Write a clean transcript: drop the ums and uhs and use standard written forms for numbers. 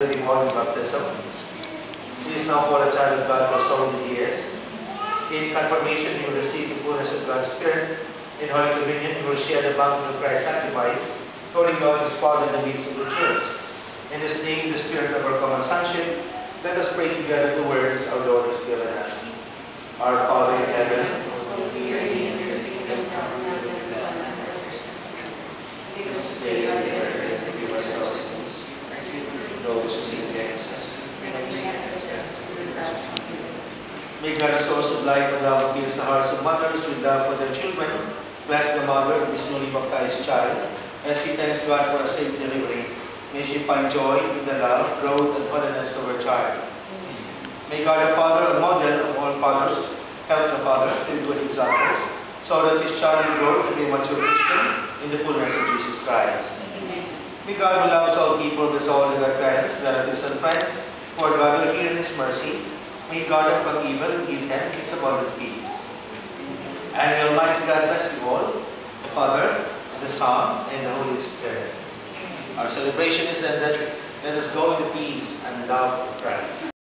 Ceremony baptism. He is now called a child of God for so many years. In confirmation, he will receive the fullness of God's Spirit. In Holy Communion, he will share the bounty of Christ's sacrifice, holding God his Father in the midst of the church. In this name, the Spirit of our common sonship, let us pray together the words our Lord has given us. Our Father in heaven, hallowed be your name, your kingdom come, your will be done on earth. Give us this day our daily bread, and forgive us our sins, as we forgive those who sin against us. and lead us not into temptation. May God, the source of life and love, fills the hearts of mothers with love for their children. Bless the mother of this newly baptized child. As she thanks God for a safe delivery, may she find joy in the love, growth, and holiness of her child. May God, the Father and model of all fathers, help the father to be good examples, so that his child will grow to be a mature Christian in the fullness of Jesus Christ. Amen. May God, who loves all people, bless all their parents, relatives, and friends, who are gathered here in His mercy. May God from evil give them His abundant peace. And the Almighty God bless you all, the Father, the Son, and the Holy Spirit. Our celebration is ended. Let us go in the peace and love of Christ.